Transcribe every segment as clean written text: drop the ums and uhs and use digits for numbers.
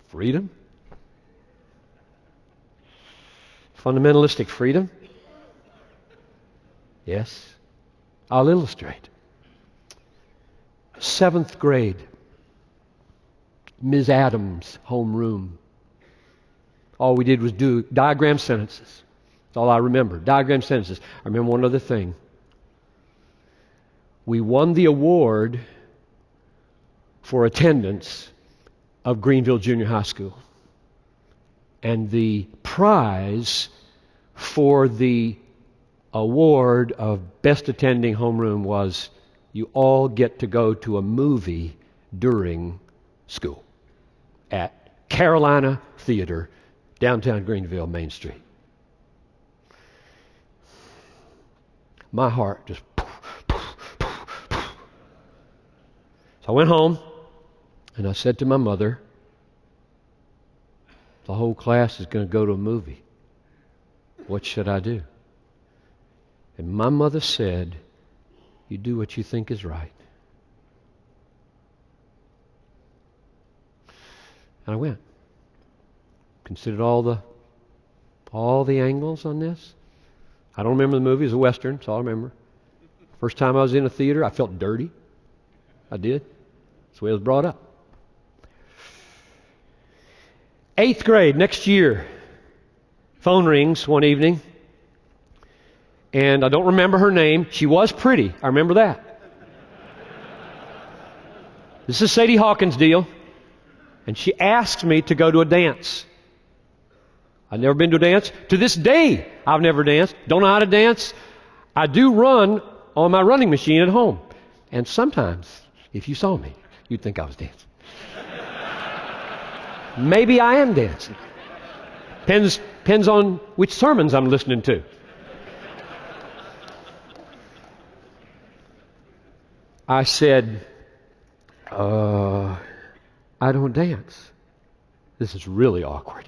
Freedom? Fundamentalistic freedom? Yes. I'll illustrate. 7th grade. Ms. Adams' homeroom. All we did was do diagram sentences. That's all I remember. Diagram sentences. I remember one other thing. We won the award for attendance of Greenville Junior High School. And the prize for the award of best attending homeroom was you all get to go to a movie during school at Carolina Theater, downtown Greenville, Main Street. My heart just... So I went home and I said to my mother, the whole class is going to go to a movie. What should I do? And my mother said, you do what you think is right. And I went. Considered all the angles on this. I don't remember the movie. It was a Western. That's all I remember. First time I was in a theater, I felt dirty. I did. That's the way I was brought up. 8th grade, next year. Phone rings one evening. And I don't remember her name. She was pretty. I remember that. This is Sadie Hawkins' deal. And she asked me to go to a dance. I've never been to a dance. To this day, I've never danced. Don't know how to dance. I do run on my running machine at home. And sometimes, if you saw me, you'd think I was dancing. Maybe I am dancing. Depends on which sermons I'm listening to. I said, I don't dance. This is really awkward.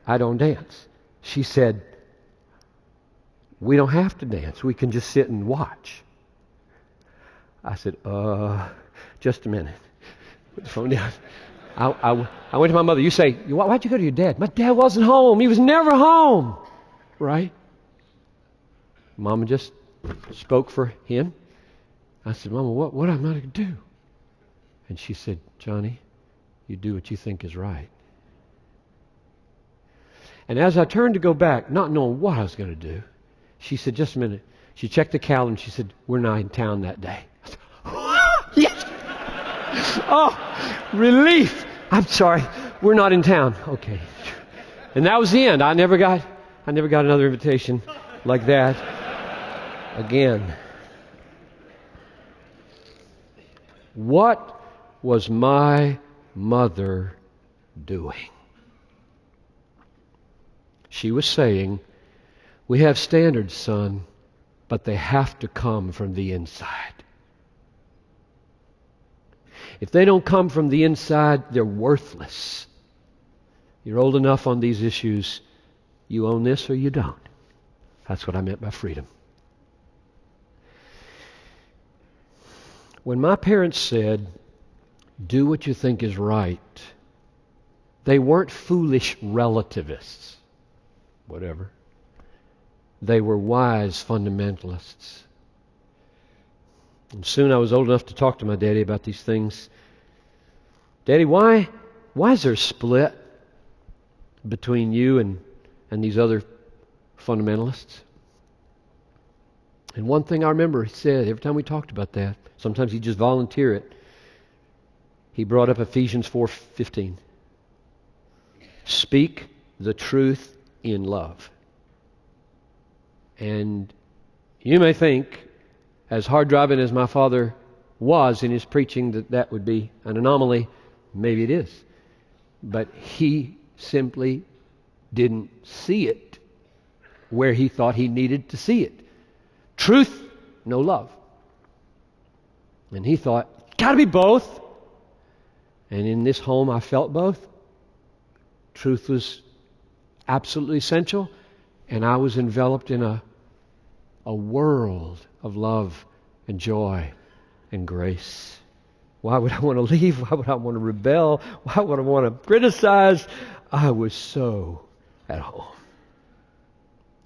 I don't dance. She said, we don't have to dance. We can just sit and watch. I said, just a minute. Put the phone down. I went to my mother. You say, why'd you go to your dad? My dad wasn't home. He was never home. Right? Mama just spoke for him. I said, Mama, what am I going to do? And she said, Johnny, you do what you think is right. And as I turned to go back, not knowing what I was going to do, she said, just a minute. She checked the calendar and she said, we're not in town that day. I said, yes! Oh, relief. I'm sorry. We're not in town. Okay. And that was the end. I never got another invitation like that again. What was my mother doing? She was saying, we have standards, son, but they have to come from the inside. If they don't come from the inside, they're worthless. You're old enough on these issues. You own this or you don't. That's what I meant by freedom. When my parents said, do what you think is right, they weren't foolish relativists. Whatever. They were wise fundamentalists. And soon I was old enough to talk to my daddy about these things. Daddy, why is there a split between you and these other fundamentalists? And one thing I remember he said every time we talked about that, sometimes he'd just volunteer it. He brought up Ephesians 4:15. Speak the truth in love. And you may think, as hard driving as my father was in his preaching, that would be an anomaly. Maybe it is. But he simply didn't see it where he thought he needed to see it. Truth, no love. And he thought, gotta be both. And in this home I felt both. Truth was absolutely essential, and I was enveloped in a world of love and joy and grace. Why would I want to leave? Why would I want to rebel? Why would I want to criticize? I was so at home.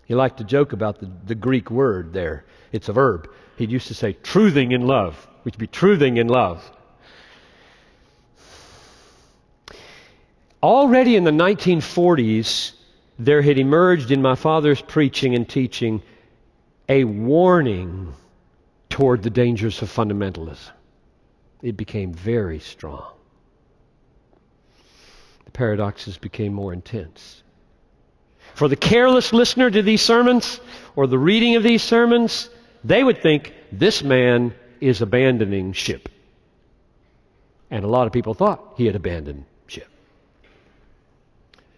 He liked to joke about the Greek word there. It's a verb. He used to say, truthing in love, which would be truthing in love. Already in the 1940s, there had emerged in my father's preaching and teaching a warning toward the dangers of fundamentalism. It became very strong. The paradoxes became more intense. For the careless listener to these sermons, or the reading of these sermons, they would think this man is abandoning ship. And a lot of people thought he had abandoned ship.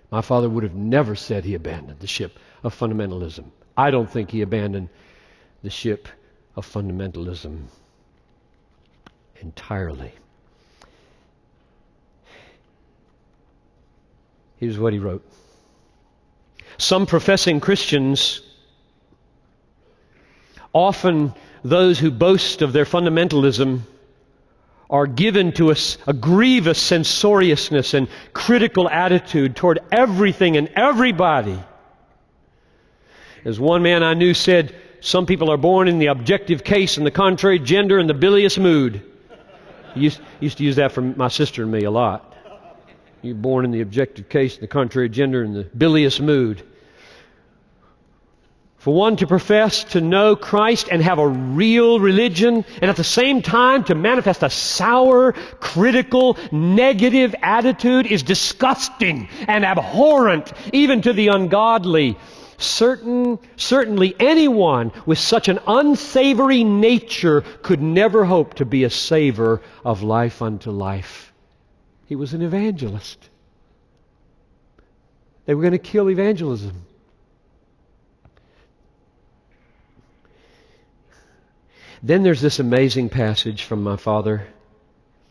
My father would have never said he abandoned the ship of fundamentalism. I don't think he abandoned the ship of fundamentalism entirely. Here's what he wrote. Some professing Christians, often those who boast of their fundamentalism, are given to a grievous censoriousness and critical attitude toward everything and everybody. As one man I knew said, some people are born in the objective case and the contrary gender and the bilious mood. He used to use that for my sister and me a lot. You're born in the objective case and the contrary gender and the bilious mood. For one to profess to know Christ and have a real religion, and at the same time to manifest a sour, critical, negative attitude is disgusting and abhorrent, even to the ungodly. Certainly anyone with such an unsavory nature could never hope to be a savor of life unto life. He was an evangelist. They were going to kill evangelism. Then there's this amazing passage from my father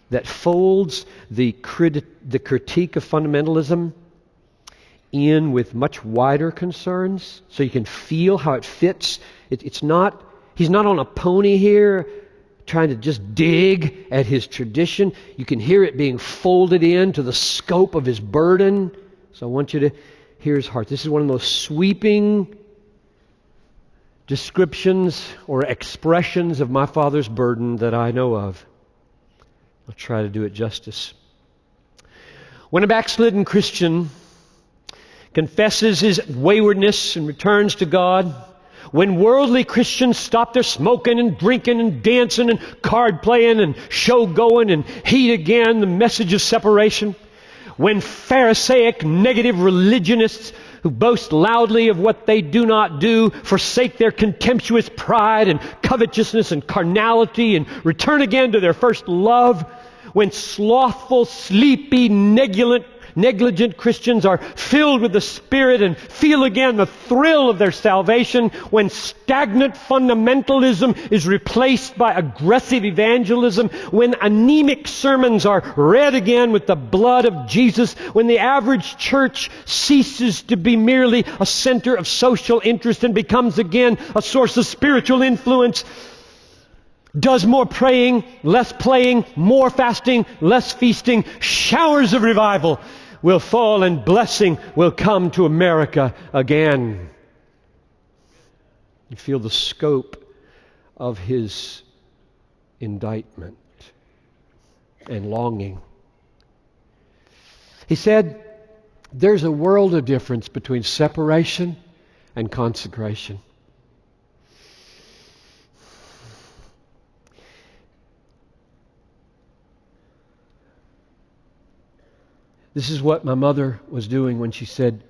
that folds the critique of fundamentalism in with much wider concerns, so you can feel how it fits. He's not on a pony here trying to just dig at his tradition. You can hear it being folded into the scope of his burden. So I want you to hear his heart. This is one of the most sweeping descriptions or expressions of my father's burden that I know of. I'll try to do it justice. When a backslidden Christian confesses his waywardness and returns to God, when worldly Christians stop their smoking and drinking and dancing and card playing and show going and heed again the message of separation, when Pharisaic negative religionists who boast loudly of what they do not do forsake their contemptuous pride and covetousness and carnality and return again to their first love, when slothful, sleepy, negligent Christians are filled with the Spirit and feel again the thrill of their salvation, when stagnant fundamentalism is replaced by aggressive evangelism, when anemic sermons are read again with the blood of Jesus, when the average church ceases to be merely a center of social interest and becomes again a source of spiritual influence, does more praying, less playing, more fasting, less feasting, showers of revival will fall and blessing will come to America again. You feel the scope of his indictment and longing. He said, there's a world of difference between separation and consecration. This is what my mother was doing when she said,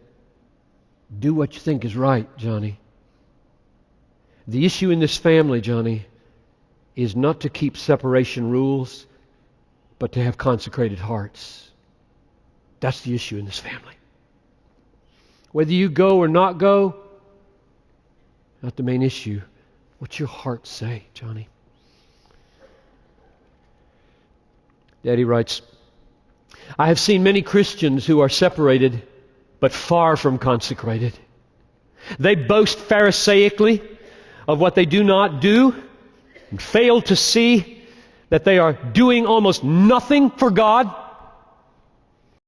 do what you think is right, Johnny. The issue in this family, Johnny, is not to keep separation rules, but to have consecrated hearts. That's the issue in this family. Whether you go or not go, not the main issue. What's your heart say, Johnny? Daddy writes, I have seen many Christians who are separated but far from consecrated. They boast pharisaically of what they do not do and fail to see that they are doing almost nothing for God,